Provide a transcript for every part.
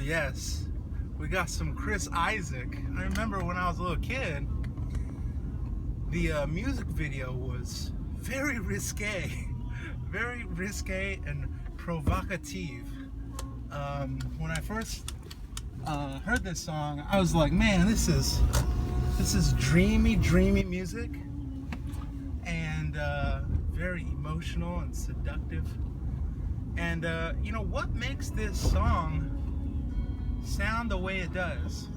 yes, we got some Chris Isaak. I remember when I was a little kid, the music video was very risque, very risque and provocative. When I first heard this song, I was like, man, this is dreamy music, and very emotional and seductive. And you know what makes this song sound the way it does?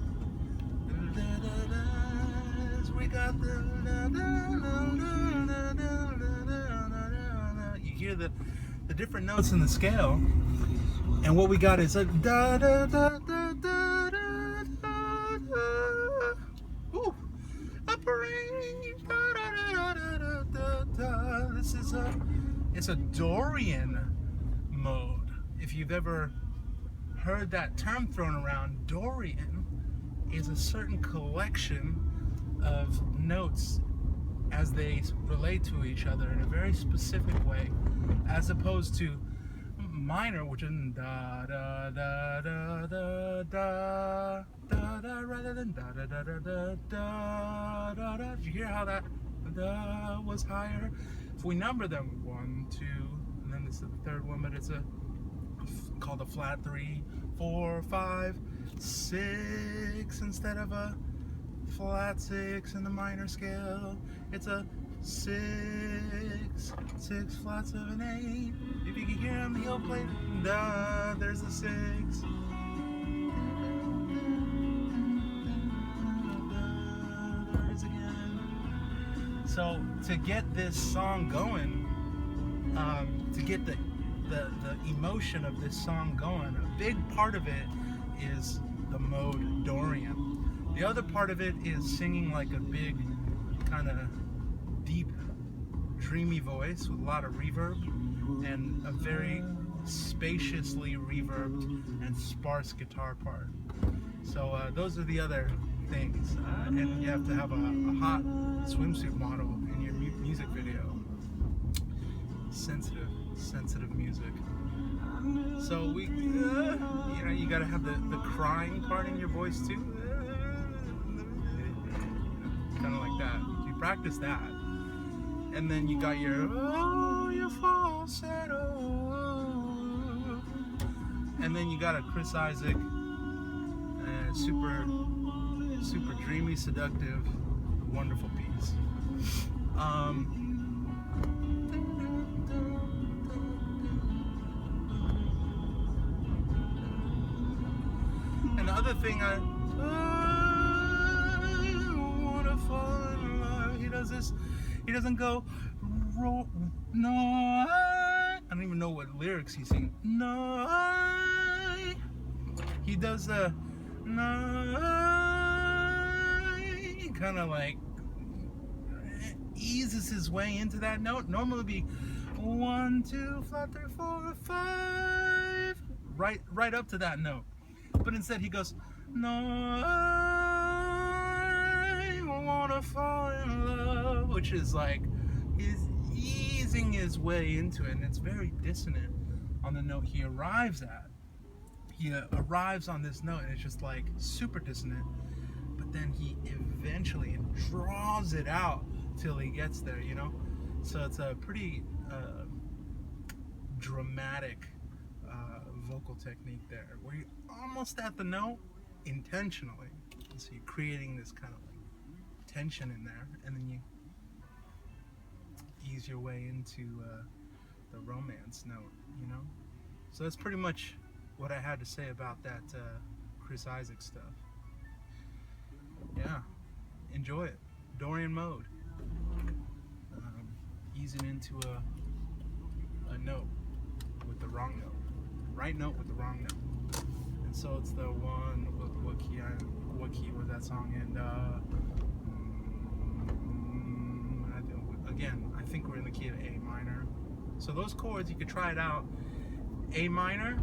We got you hear the different notes in the scale, and what we got is a da da da da da da da da. Ooh, this is it's a Dorian mode. If you've ever heard that term thrown around, Dorian is a certain collection of notes as they relate to each other in a very specific way, as opposed to minor, which is da da da da da da da da rather than da da da da da da da da. Did you hear how that da was higher? If we number them, 1, 2, and then this is the third one, but it's called a flat 3, 4, 5, 6 instead of a flat 6 in the minor scale. It's a 6, 6, flat 7, 8. If you can hear him, he'll play da. There's a 6. There's again. So to get this song going, to get the emotion of this song going, a big part of it is the mode Dorian. The other part of it is singing like a big, kind of deep, dreamy voice with a lot of reverb and a very spaciously reverbed and sparse guitar part. So those are the other things. And you have to have a hot swimsuit model in your music video. Sensitive music. So we, you gotta have the crying part in your voice too. Kind of like that. You practice that, and then you got your falsetto, and then you got a Chris Isaak, super dreamy, seductive, wonderful piece. And the other thing I wanna fall in love. He does this. He doesn't go no. I don't even know what lyrics he's singing. No. He does the no. He kind of like eases his way into that note. Normally be 1, 2, flat 3, 4, 5. Right up to that note. But instead he goes, no, I wanna fall in love, which is like, he's easing his way into it, and it's very dissonant on the note he arrives at. He arrives on this note, and it's just like super dissonant, but then he eventually draws it out till he gets there, you know? So it's a pretty dramatic vocal technique there, where you're almost at the note intentionally, so you're creating this kind of like tension in there, and then you ease your way into the romance note, you know. So that's pretty much what I had to say about that Chris Isaak stuff. Yeah, enjoy it. Dorian mode, easing into a note with the wrong note. Right note with the wrong note. And so it's the one, what key was that song in? I think we're in the key of A minor. So those chords, you could try it out. A minor,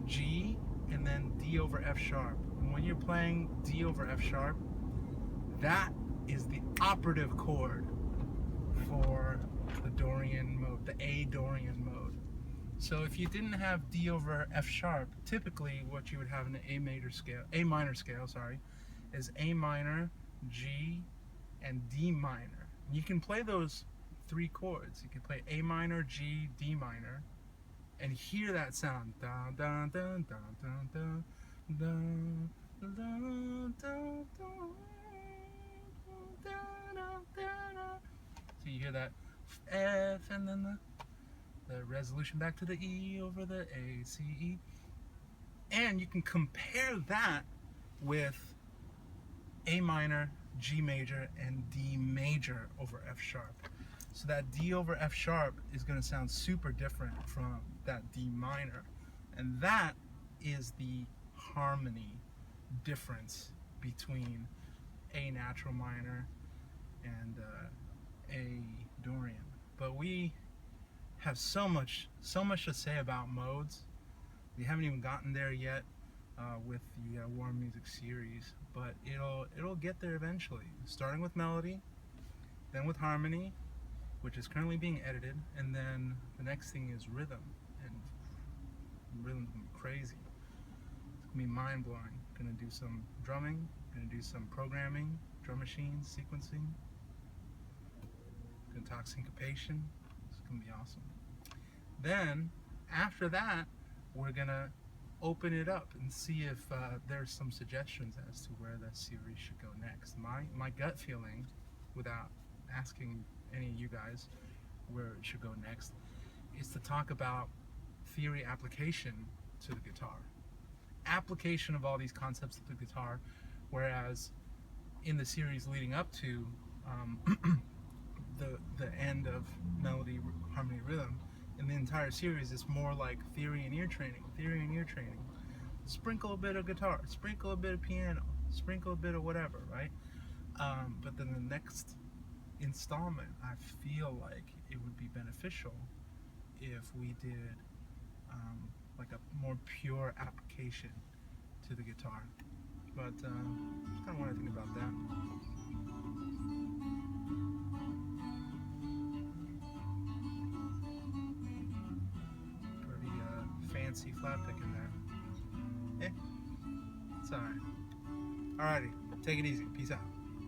G, and then D over F sharp. And when you're playing D over F sharp, that is the operative chord for the Dorian mode, the A Dorian mode. So if you didn't have D over F sharp, typically what you would have in an A minor scale, sorry, is A minor, G, and D minor. You can play those three chords. You can play A minor, G, D minor, and hear that sound. Dun, dun, dun, dun, dun, dun, dun, dun, dun, dun, dun. So you hear that F and then the resolution back to the E over the A, C, E. And you can compare that with A minor, G major, and D major over F sharp. So that D over F sharp is going to sound super different from that D minor. And that is the harmony difference between A natural minor and A Dorian. But we have so much to say about modes. We haven't even gotten there yet with the Warm Music series, but it'll get there eventually. Starting with melody, then with harmony, which is currently being edited, and then the next thing is rhythm. And rhythm's gonna be crazy. It's gonna be mind blowing. Gonna do some drumming, gonna do some programming, drum machines, sequencing. Gonna talk syncopation. It's gonna be awesome. Then after that, we're gonna open it up and see if there's some suggestions as to where the series should go next. My gut feeling, without asking any of you guys where it should go next, is to talk about theory application to the guitar. Application of all these concepts to the guitar, whereas in the series leading up to the end of melody, harmony, rhythm, in the entire series, it's more like theory and ear training. Sprinkle a bit of guitar, sprinkle a bit of piano, sprinkle a bit of whatever, right? But then the next installment, I feel like it would be beneficial if we did like a more pure application to the guitar. But just kind of want to think about that. Fancy flat pick in there. It's alright. Alrighty, take it easy. Peace out.